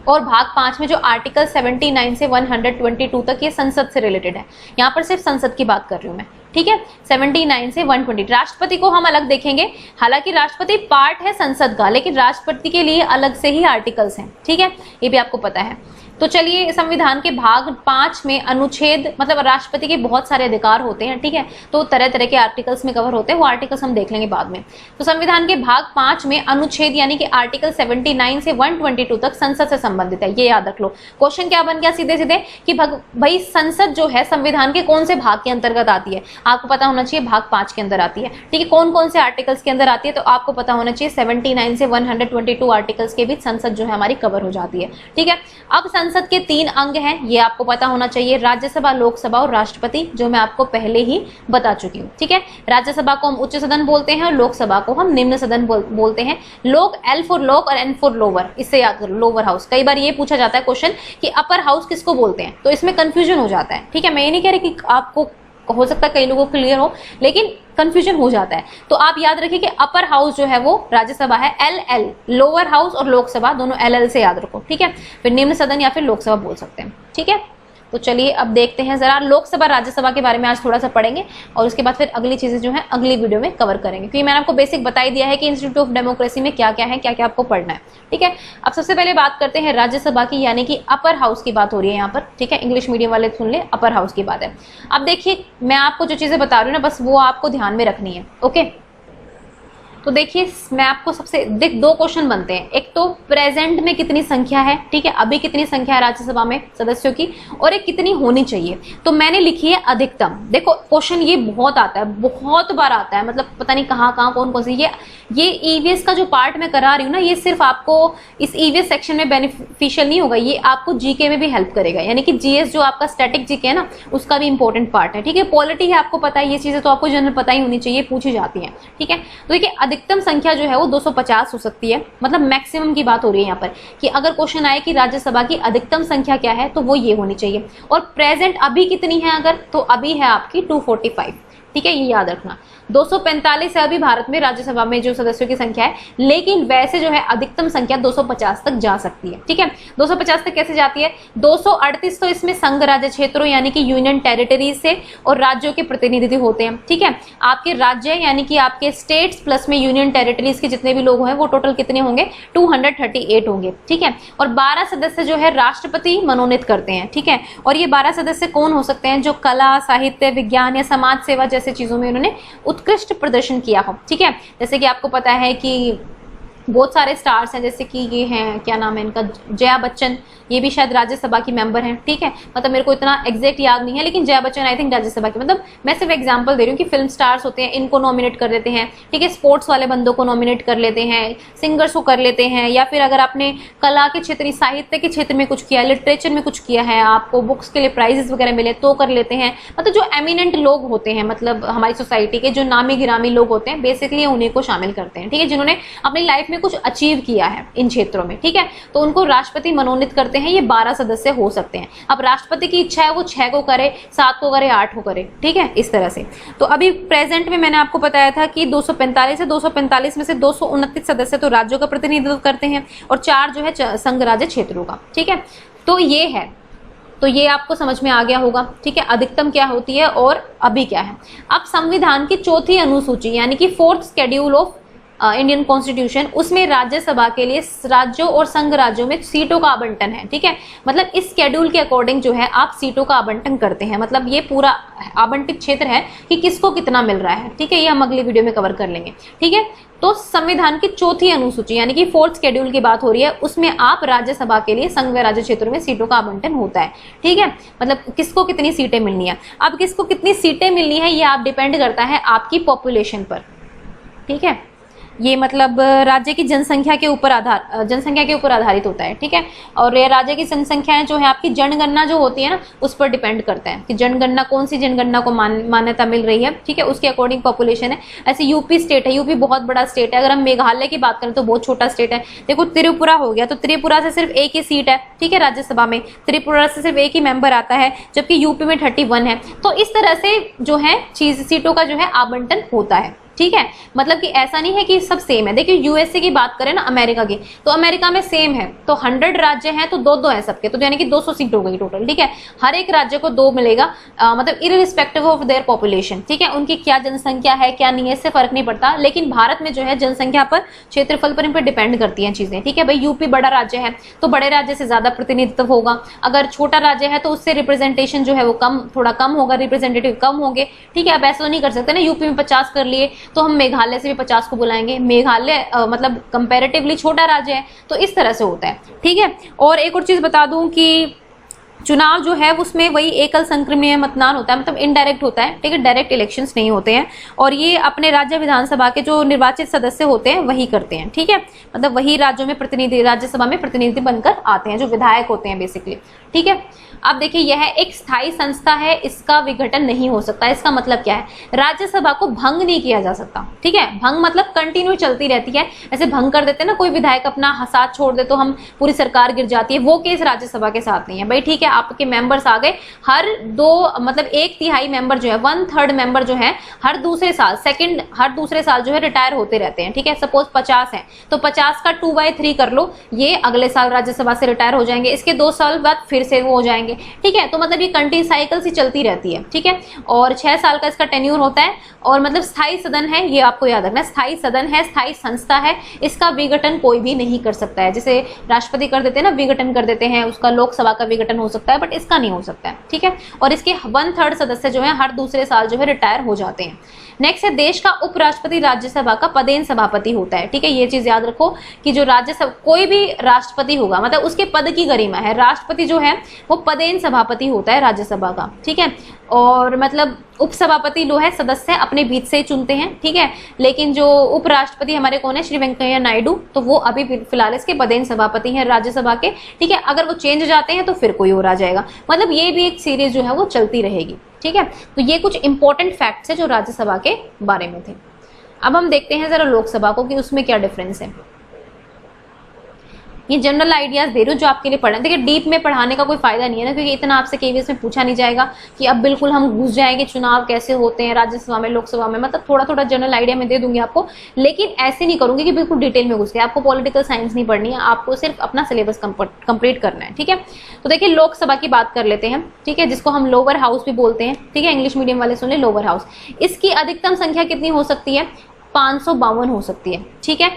और भाग 5 में जो आर्टिकल 79 से 122 तक ये संसद से रिलेटेड है। यहाँ पर सिर्फ संसद की बात कर रही हूँ मैं, ठीक है। 79 से 120, राष्ट्रपति को हम अलग देखेंगे, हालांकि राष्ट्रपति पार्ट है संसद का, लेकिन राष्ट्रपति के लिए अलग से ही आर्टिकल्स हैं, ठीक है, ये भी आपको पता है। तो चलिए, संविधान के भाग 5 में अनुच्छेद, मतलब राष्ट्रपति के बहुत सारे अधिकार होते हैं, ठीक है, तो तरह तरह के आर्टिकल्स में कवर होते हैं, वो आर्टिकल्स हम देख लेंगे बाद में। तो संविधान के भाग 5 में अनुच्छेद यानी कि आर्टिकल 79 से 122 तक संसद से संबंधित है, ये याद रख लो। क्वेश्चन क्या बन गया सीधे सीधे कि भाई संसद जो है संविधान के कौन से भाग के अंतर्गत आती है, आपको पता होना चाहिए भाग 5 के अंदर आती है, ठीक है। कौन कौन से आर्टिकल्स के अंदर आती है, तो आपको पता होना चाहिए 79 से 122 आर्टिकल्स के बीच संसद जो है हमारी कवर हो जाती है, ठीक है। अब संसद के 3 अंग हैं, ये आपको पता होना चाहिए, राज्यसभा, लोकसभा और राष्ट्रपति, जो मैं आपको पहले ही बता चुकी हूँ, ठीक है। राज्यसभा को हम उच्च सदन बोलते हैं और लोकसभा को हम निम्न सदन बोलते हैं। लोक, एल फॉर लोक और एन फॉर लोअर, इससे याद करो, लोअर हाउस। कई बार ये पूछा जाता है क्वेश्चन कि अपर हाउस किसको बोलते हैं, तो इसमें कंफ्यूजन हो जाता है, ठीक है। मैं ये नहीं कह रही कि आपको, हो सकता है कई लोगों को क्लियर हो, लेकिन कंफ्यूजन हो जाता है। तो आप याद रखिए कि अपर हाउस जो है वो राज्यसभा है, एल, लोअर हाउस और लोकसभा दोनों एल से याद रखो, ठीक है। फिर निम्न सदन या फिर लोकसभा बोल सकते हैं, ठीक है। तो चलिए अब देखते हैं जरा लोकसभा राज्यसभा के बारे में आज थोड़ा सा पढ़ेंगे, और उसके बाद फिर अगली चीजें जो है अगली वीडियो में कवर करेंगे, क्योंकि मैंने आपको बेसिक बता ही दिया है कि इंस्टीट्यूट ऑफ डेमोक्रेसी में क्या क्या है, क्या क्या आपको पढ़ना है, ठीक है। अब सबसे पहले बात करते हैं राज्यसभा की, यानी कि अपर हाउस की बात हो रही है यहाँ पर, ठीक है। इंग्लिश मीडियम वाले सुन ले, अपर हाउस की बात है। अब देखिए, मैं आपको जो चीजें बता रही हूँ ना, बस वो आपको ध्यान में रखनी है, ओके। तो देखिए, मैं आपको सबसे 2 क्वेश्चन बनते हैं। एक तो प्रेजेंट में कितनी संख्या है, ठीक है, अभी कितनी संख्या है राज्यसभा में सदस्यों की, और एक कितनी होनी चाहिए। तो मैंने लिखी है अधिकतम। देखो क्वेश्चन ये बहुत आता है, बहुत बार आता है, मतलब पता नहीं कहाँ कौन कौन सी। ये ईवीएस का जो पार्ट मैं करा रही हूँ ना, ये सिर्फ आपको इस ईवीएस सेक्शन में बेनिफिशियल नहीं होगा, ये आपको जीके में भी हेल्प करेगा, यानी कि जीएस जो आपका स्टैटिक जीके है ना, उसका भी इंपॉर्टेंट पार्ट है, ठीक है। पॉलिटी है, आपको पता है, ये चीजें तो आपको जनरल पता ही होनी चाहिए, पूछी जाती है, ठीक है। तो देखिए, अधिकतम संख्या जो है वो 250 हो सकती है, मतलब मैक्सिमम की बात हो रही है यहाँ पर, कि अगर क्वेश्चन आए कि राज्यसभा की अधिकतम संख्या क्या है, तो वो ये होनी चाहिए। और प्रेजेंट अभी कितनी है अगर, तो अभी है आपकी 245, ठीक है, ये याद रखना। 245 है अभी भारत में राज्यसभा में जो सदस्यों की संख्या है, लेकिन वैसे जो है अधिकतम संख्या 250 तक जा सकती है, ठीक है। 250 तक कैसे जाती है, 238 तो इसमें संघ राज्य क्षेत्रों यानी कि यूनियन टेरिटरीज से और राज्यों के प्रतिनिधि होते हैं, ठीक है। आपके राज्य यानी कि आपके स्टेट्स प्लस में यूनियन टेरिटरीज के जितने भी लोग हैं वो टोटल कितने होंगे, 238 होंगे, ठीक है। और 12 सदस्य जो है राष्ट्रपति मनोनीत करते हैं, ठीक है। और ये 12 सदस्य कौन हो सकते हैं, जो कला, साहित्य, विज्ञान या समाज सेवा जैसे चीजों में उन्होंने उत्कृष्ट प्रदर्शन किया हो, ठीक है। जैसे कि आपको पता है कि बहुत सारे स्टार्स हैं, जैसे कि ये हैं, क्या नाम है इनका, जया बच्चन, ये भी शायद राज्यसभा की मेंबर हैं, ठीक है। मतलब मेरे को इतना एग्जैक्ट याद नहीं है, लेकिन जया बच्चन आई थिंक राज्यसभा की, मतलब मैं सिर्फ एग्जांपल दे रही हूँ कि फिल्म स्टार्स होते हैं, इनको नॉमिनेट कर देते हैं, ठीक है। स्पोर्ट्स वाले बंदों को नॉमिनेट कर लेते हैं, सिंगर्स को कर लेते हैं, या फिर अगर आपने कला के क्षेत्र, साहित्य के क्षेत्र में कुछ किया, लिटरेचर में कुछ किया है, आपको बुक्स के लिए प्राइजेस वगैरह मिले तो कर लेते हैं। मतलब जो एमिनेंट लोग होते हैं, मतलब हमारी सोसाइटी के जो नामी गिरामी लोग होते हैं, बेसिकली उन्हीं को शामिल करते हैं, ठीक है, जिन्होंने अपनी लाइफ में कुछ अचीव किया है इन क्षेत्रों में, ठीक है। तो उनको राष्ट्रपति मनोनीत करते हैं, ये 12 सदस्य हो सकते हैं। अब राष्ट्रपति की इच्छा है वो 6 को करे, 7 को करे, 8 को करे, ठीक है, इस तरह से। तो अभी प्रेजेंट में मैंने आपको बताया था कि 245 है, 245 में से 229 सदस्य तो राज्यों का प्रतिनिधित्व करते हैं और 4 जो है संघ राज्य क्षेत्रों का, ठीक है। तो ये है, तो ये आपको समझ में आ गया होगा, ठीक है, अधिकतम क्या होती है और अभी क्या है। अब संविधान की 4थी अनुसूची यानी कि 4th schedule of Indian constitution, उसमें राज्यसभा के लिए राज्यों और संघ राज्यों में सीटों का आवंटन है। ठीक है, मतलब इस शेड्यूल के अकॉर्डिंग जो है आप सीटों का आवंटन करते हैं, मतलब ये पूरा आवंटित क्षेत्र है कि किसको कितना मिल रहा है। ठीक है, ये हम अगली वीडियो में कवर कर लेंगे। ठीक है, तो संविधान की चौथी अनुसूची यानी कि 4th शेड्यूल की बात हो रही है, उसमें आप राज्यसभा के लिए संघ व राज्य क्षेत्रों में सीटों का आवंटन होता है। ठीक है, मतलब किसको कितनी सीटें मिलनी है। अब किसको कितनी सीटें मिलनी है ये आप डिपेंड करता है आपकी पॉपुलेशन पर। ठीक है, ये मतलब राज्य की जनसंख्या के ऊपर आधारित होता है। ठीक है, और ये राज्य की जनसंख्या जो है आपकी जनगणना जो होती है ना उस पर डिपेंड करता है कि जनगणना कौन सी जनगणना को मान्यता मिल रही है। ठीक है, उसके अकॉर्डिंग पॉपुलेशन है। ऐसे यूपी स्टेट है, यूपी बहुत बड़ा स्टेट है। अगर हम मेघालय की बात करें तो बहुत छोटा स्टेट है। देखो त्रिपुरा हो गया, तो त्रिपुरा से सिर्फ एक ही सीट है। ठीक है, राज्यसभा में त्रिपुरा से सिर्फ एक ही मेंबर आता है, जबकि यूपी में 31 है। तो इस तरह से जो है सीटों का जो है आवंटन होता है। ठीक है, मतलब कि ऐसा नहीं है कि सब सेम है। देखिए यूएसए की बात करें ना, अमेरिका की, तो अमेरिका में सेम है, तो 100 राज्य हैं तो 2-2 हैं सबके, तो यानी कि 200 सीट हो गई टोटल। ठीक है, हर एक राज्य को 2 मिलेगा, मतलब इररिस्पेक्टिव ऑफ देयर पॉपुलेशन। ठीक है, उनकी क्या जनसंख्या है क्या नहीं है इससे फर्क नहीं पड़ता, लेकिन भारत में जो है जनसंख्या पर, क्षेत्रफल पर इन पर डिपेंड करती हैं चीजें। ठीक है भाई, यूपी बड़ा राज्य है तो बड़े राज्य से ज्यादा प्रतिनिधित्व होगा, अगर छोटा राज्य है तो उससे रिप्रेजेंटेशन जो है वो थोड़ा कम होगा, रिप्रेजेंटेटिव कम होंगे। ठीक है, आप ऐसा नहीं कर सकते ना, यूपी में 50 कर लिए तो हम मेघालय से भी 50 को बुलाएंगे। मेघालय मतलब कंपैरेटिवली छोटा राज्य है, तो इस तरह से होता है। ठीक है, और एक और चीज बता दूं कि चुनाव जो है उसमें वही एकल संक्रमणीय मतदान होता है, मतलब इनडायरेक्ट होता है। ठीक है, डायरेक्ट इलेक्शंस नहीं होते हैं, और ये अपने राज्य विधानसभा के जो निर्वाचित सदस्य होते हैं वही करते हैं। ठीक है, मतलब वही राज्यों में प्रतिनिधि, राज्यसभा में प्रतिनिधि बनकर आते हैं, जो विधायक होते हैं बेसिकली। ठीक है, अब देखिए यह एक स्थायी संस्था है, इसका विघटन नहीं हो सकता। इसका मतलब क्या है, राज्यसभा को भंग नहीं किया जा सकता। ठीक है, भंग मतलब कंटिन्यू चलती रहती है। ऐसे भंग कर देते हैं ना, कोई विधायक अपना साथ छोड़ दे तो हम पूरी सरकार गिर जाती है, वो केस राज्यसभा के साथ नहीं है भाई। ठीक है, आपके मेंबर्स आ गए, हर 2 मतलब 1/3 मेंबर जो है, 1/3 मेंबर जो है हर दूसरे साल जो है रिटायर होते रहते हैं। ठीक है, सपोज 50 है तो 50 का 2/3 कर लो, ये अगले साल राज्यसभा से रिटायर हो जाएंगे, इसके 2 साल बाद फिर से वो हो जाएंगे। ठीक है, तो मतलब ये कंटिन्यू साइकिल सी चलती रहती है। ठीक है, और 6 साल का इसका टेन्यूर होता है, और मतलब स्थायी सदन है, ये आपको याद रखना है, स्थायी सदन है, स्थायी संस्था है, इसका विघटन कोई भी नहीं कर सकता है। जैसे राष्ट्रपति कर देते हैं ना, विघटन कर देते हैं, उसका लोकसभा का विघटन हो सकता है, बट इसका नहीं हो सकता है। ठीक है, और इसके 1/3 सदस्य जो है हर दूसरे साल जो है रिटायर हो जाते हैं। नेक्स्ट है, देश का उपराष्ट्रपति राज्यसभा का पदेन सभापति होता है। ठीक है, ये चीज याद रखो कि जो राज्यसभा कोई भी राष्ट्रपति होगा मतलब उसके पद की गरिमा है, राष्ट्रपति जो है वो पदेन सभापति होता है राज्यसभा का। ठीक है, और मतलब उपसभापति जो है सदस्य अपने बीच से चुनते हैं। ठीक है, लेकिन जो उपराष्ट्रपति हमारे कौन है, श्री वेंकैया नायडू, तो वो अभी फिलहाल इसके पदेन सभापति हैं राज्यसभा के। ठीक है, अगर वो चेंज हो जाते हैं तो फिर कोई और आ जाएगा, मतलब ये भी एक सीरीज जो है वो चलती रहेगी। ठीक है, तो ये कुछ इंपॉर्टेंट फैक्ट्स है जो राज्यसभा के बारे में थे। अब हम देखते हैं जरा लोकसभा को कि उसमें क्या डिफरेंस है। ये जनरल आइडियाज दे रही हूँ जो आपके लिए पढ़ना। देखिए डीप में पढ़ाने का कोई फायदा नहीं है ना, क्योंकि इतना आपसे केवीएस में पूछा नहीं जाएगा कि अब बिल्कुल हम घुस जाएंगे चुनाव कैसे होते हैं राज्यसभा में, लोकसभा में। मतलब थोड़ा थोड़ा जनरल आइडिया मैं दे दूंगी आपको, लेकिन ऐसे नहीं करूंगी कि बिल्कुल डिटेल में घुस के। आपको पॉलिटिकल साइंस नहीं पढ़नी है, आपको सिर्फ अपना सिलेबस कंप्लीट करना है। ठीक है, तो देखिए लोकसभा की बात कर लेते हैं। ठीक है, जिसको हम लोअर हाउस भी बोलते हैं। ठीक है, इंग्लिश मीडियम वाले सुन ले, लोअर हाउस। इसकी अधिकतम संख्या कितनी हो सकती है, 552 हो सकती है। ठीक है,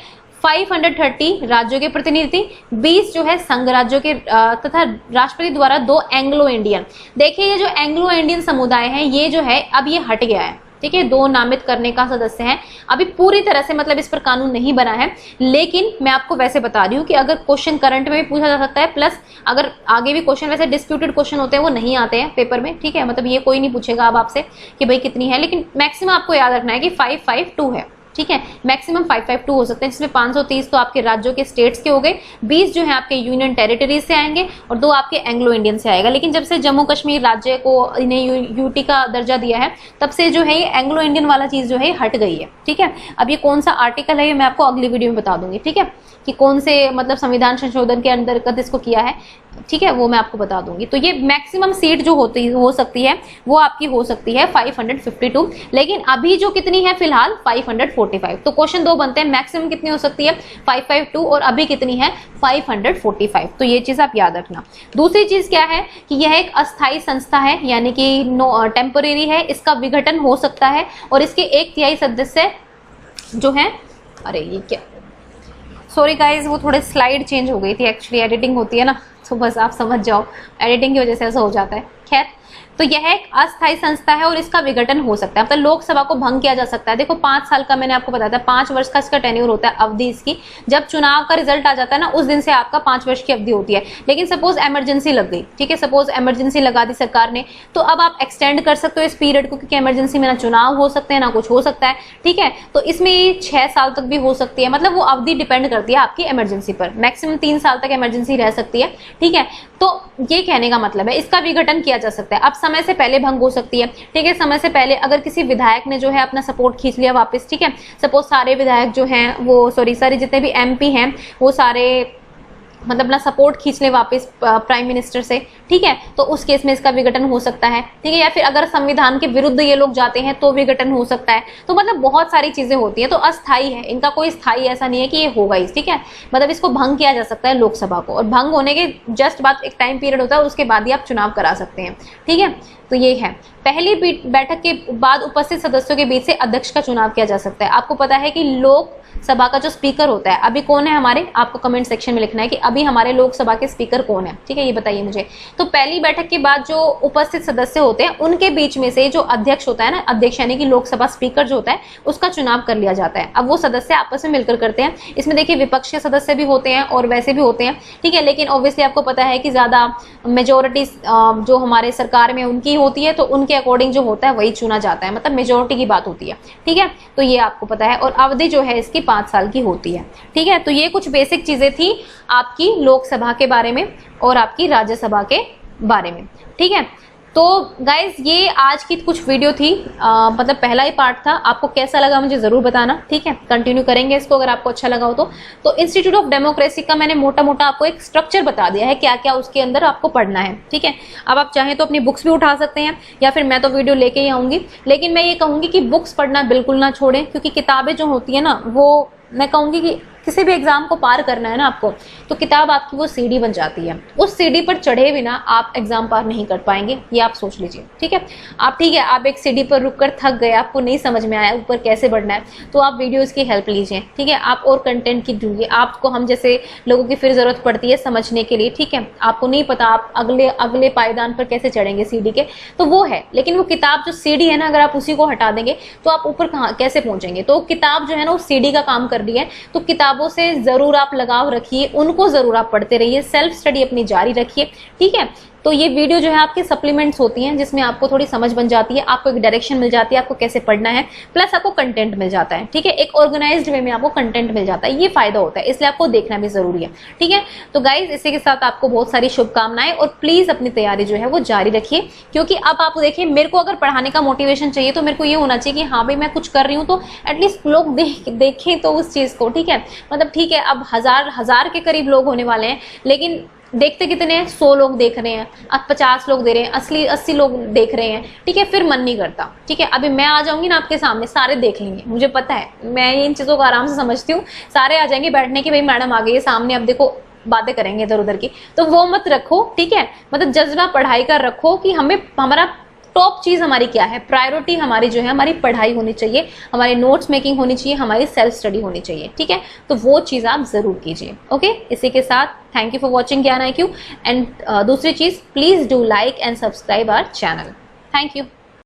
530 राज्यों के प्रतिनिधि, 20 जो है संघ राज्यों के तथा राष्ट्रपति द्वारा 2 एंग्लो इंडियन। देखिए ये जो एंग्लो इंडियन समुदाय है ये जो है अब ये हट गया है। ठीक है, 2 नामित करने का सदस्य है, अभी पूरी तरह से मतलब इस पर कानून नहीं बना है, लेकिन मैं आपको वैसे बता रही हूँ कि अगर क्वेश्चन करंट में भी पूछा जा सकता है, प्लस अगर आगे भी क्वेश्चन, वैसे डिस्प्यूटेड क्वेश्चन होते हैं वो नहीं आते हैं पेपर में। ठीक है, मतलब ये कोई नहीं पूछेगा अब आपसे कि भाई कितनी है, लेकिन मैक्सिमम आपको याद रखना है कि 552 है। ठीक है, मैक्सिमम 552 हो सकते हैं, जिसमें 530 तो आपके राज्यों के स्टेट्स के हो गए, 20 जो है आपके यूनियन टेरिटरीज से आएंगे और 2 आपके एंग्लो इंडियन से आएगा। लेकिन जब से जम्मू कश्मीर राज्य को इन्हें यूटी का दर्जा दिया है तब से जो है ये एंग्लो इंडियन वाला चीज जो है हट गई है। ठीक है, अब ये कौन सा आर्टिकल है ये मैं आपको अगली वीडियो में बता दूंगी। ठीक है, कि कौन से मतलब संविधान संशोधन के अंतर्गत इसको किया है। ठीक है, वो मैं आपको बता दूंगी। तो ये मैक्सिमम सीट जो हो सकती है वो आपकी हो सकती है 552, लेकिन अभी जो कितनी है फिलहाल 545। तो क्वेश्चन 2 बनते हैं, मैक्सिमम कितनी हो सकती है 552 और अभी कितनी है 545। तो ये चीज आप याद रखना। दूसरी चीज क्या है कि यह एक अस्थायी संस्था है, यानी कि टेम्परेरी है, इसका विघटन हो सकता है और इसके 1/3 सदस्य जो है अरे ये क्या, सॉरी गाइज, वो थोड़े स्लाइड चेंज हो गई थी, एक्चुअली एडिटिंग होती है ना, तो बस आप समझ जाओ, एडिटिंग की वजह से ऐसा हो जाता है। खैर, तो यह एक अस्थायी संस्था है और इसका विघटन हो सकता है, मतलब लोकसभा को भंग किया जा सकता है। देखो 5 साल का मैंने आपको बताया था, 5 वर्ष का इसका टेन्योर होता है, अवधि इसकी। जब चुनाव का रिजल्ट आ जाता है ना, उस दिन से आपका 5 वर्ष की अवधि होती है। लेकिन सपोज इमरजेंसी लग गई, ठीक है, सपोज इमरजेंसी लगा दी सरकार ने, तो अब आप एक्सटेंड कर सकते हो इस पीरियड को, क्योंकि इमरजेंसी में ना चुनाव हो सकते हैं ना कुछ हो सकता है, ठीक है। तो इसमें 6 साल तक भी हो सकती है, मतलब वो अवधि डिपेंड करती है आपकी इमरजेंसी पर। मैक्सिमम 3 साल तक इमरजेंसी रह सकती है, ठीक है। तो ये कहने का मतलब है इसका विघटन किया जा सकता है। अब समय से पहले भंग हो सकती है, ठीक है। समय से पहले अगर किसी विधायक ने जो है अपना सपोर्ट खींच लिया वापस, ठीक है, सपोज सारे विधायक जो हैं वो सारे जितने भी MP हैं वो सारे मतलब अपना सपोर्ट खींच ले वापस प्राइम मिनिस्टर से, ठीक है, तो उस केस में इसका विघटन हो सकता है, ठीक है। या फिर अगर संविधान के विरुद्ध ये लोग जाते हैं तो विघटन हो सकता है। तो मतलब बहुत सारी चीजें होती हैं, तो अस्थाई है, इनका कोई स्थायी ऐसा नहीं है कि ये होगा इस, ठीक है। मतलब इसको भंग किया जा सकता है लोकसभा को, और भंग होने के जस्ट बाद एक टाइम पीरियड होता है, उसके बाद ही आप चुनाव करा सकते हैं, ठीक है। तो ये है, पहली बैठक के बाद उपस्थित सदस्यों के बीच से अध्यक्ष का चुनाव किया जा सकता है। आपको पता है कि लोकसभा का जो स्पीकर होता है अभी कौन है हमारे, आपको कमेंट सेक्शन में लिखना है कि अभी हमारे लोकसभा के स्पीकर कौन है, ठीक है, ये बताइए मुझे। तो पहली बैठक के बाद जो उपस्थित सदस्य होते हैं उनके बीच में से जो अध्यक्ष होता है ना, अध्यक्ष यानी कि लोकसभा स्पीकर जो होता है, उसका चुनाव कर लिया जाता है। अब वो सदस्य आपस में मिलकर करते हैं। इसमें देखिए विपक्ष के सदस्य भी होते हैं और वैसे भी होते हैं, ठीक है। लेकिन ऑब्वियसली आपको पता है कि ज्यादा मेजोरिटी जो हमारे सरकार में उनकी होती है, तो उनके अकॉर्डिंग जो होता है वही चुना जाता है, मतलब मेजोरिटी की बात होती है, ठीक है। तो ये आपको पता है, और अवधि जो है इसकी 5 साल की होती है, ठीक है। तो ये कुछ बेसिक चीजें थी आपकी लोकसभा के बारे में और आपकी राज्यसभा के बारे में, ठीक है। तो गाइज ये आज की कुछ वीडियो थी, मतलब पहला ही पार्ट था। आपको कैसा लगा मुझे जरूर बताना, ठीक है। कंटिन्यू करेंगे इसको अगर आपको अच्छा लगा हो तो इंस्टीट्यूट ऑफ डेमोक्रेसी का मैंने मोटा मोटा आपको एक स्ट्रक्चर बता दिया है, क्या क्या उसके अंदर आपको पढ़ना है, ठीक है। अब आप चाहें तो अपनी बुक्स भी उठा सकते हैं, या फिर मैं तो वीडियो लेके ही आऊंगी। लेकिन मैं ये कहूंगी कि बुक्स पढ़ना बिल्कुल ना छोड़ें, क्योंकि किताबें जो होती है ना, वो मैं कहूंगी कि किसी भी एग्जाम को पार करना है ना आपको, तो किताब आपकी वो सीढ़ी बन जाती है। उस सीढ़ी पर चढ़े बिना आप एग्जाम पार नहीं कर पाएंगे, ये आप सोच लीजिए, ठीक है। आप ठीक है, आप एक सीढ़ी पर रुककर थक गए, आपको नहीं समझ में आया ऊपर कैसे बढ़ना है, तो आप वीडियोस की हेल्प लीजिए, ठीक है। आप और कंटेंट की ढूंढिए, आपको हम जैसे लोगों की फिर जरूरत पड़ती है समझने के लिए, ठीक है। आपको नहीं पता आप अगले पायदान पर कैसे चढ़ेंगे सीढ़ी के, तो वो है। लेकिन वो किताब जो सीढ़ी है ना, अगर आप उसी को हटा देंगे तो आप ऊपर कहाँ कैसे पहुंचेंगे। तो किताब जो है ना, उस सीढ़ी का काम कर रही है। तो किताबों से जरूर आप लगाव रखिए, उनको जरूर आप पढ़ते रहिए, सेल्फ स्टडी अपनी जारी रखिए, ठीक है। तो ये वीडियो जो है आपकी सप्लीमेंट्स होती हैं, जिसमें आपको थोड़ी समझ बन जाती है, आपको एक डायरेक्शन मिल जाती है आपको कैसे पढ़ना है, प्लस आपको कंटेंट मिल जाता है, ठीक है। एक ऑर्गेनाइज्ड वे में आपको कंटेंट मिल जाता है, ये फायदा होता है, इसलिए आपको देखना भी जरूरी है, ठीक है। तो गाइज इसी के साथ आपको बहुत सारी शुभकामनाएं, और प्लीज अपनी तैयारी जो है वो जारी रखिए, क्योंकि अब आप देखिए, मेरे को अगर पढ़ाने का मोटिवेशन चाहिए तो मेरे को ये होना चाहिए कि हाँ भाई मैं कुछ कर रही हूँ, तो एटलीस्ट लोग देखें तो उस चीज को, ठीक है। मतलब ठीक है, अब हजार के करीब लोग होने वाले हैं, लेकिन देखते कितने हैं, 100 लोग देख रहे हैं, अब 50 लोग दे रहे हैं, 80 लोग देख रहे हैं, ठीक है। फिर मन नहीं करता, ठीक है। अभी मैं आ जाऊंगी ना आपके सामने, सारे देख लेंगे, मुझे पता है, मैं इन चीजों को आराम से समझती हूँ। सारे आ जाएंगे बैठने की, भाई मैडम आ गई है सामने, अब देखो बातें करेंगे इधर उधर की, तो वो मत रखो, ठीक है। मतलब जज्बा पढ़ाई का रखो कि हमारा टॉप चीज हमारी क्या है, प्रायोरिटी हमारी जो है हमारी पढ़ाई होनी चाहिए, हमारी नोट्स मेकिंग होनी चाहिए, हमारी सेल्फ स्टडी होनी चाहिए, ठीक है। तो वो चीज आप जरूर कीजिए, ओके। इसी के साथ thank you for watching Gyan IQ, and दूसरी चीज, please do like and subscribe our channel. Thank you.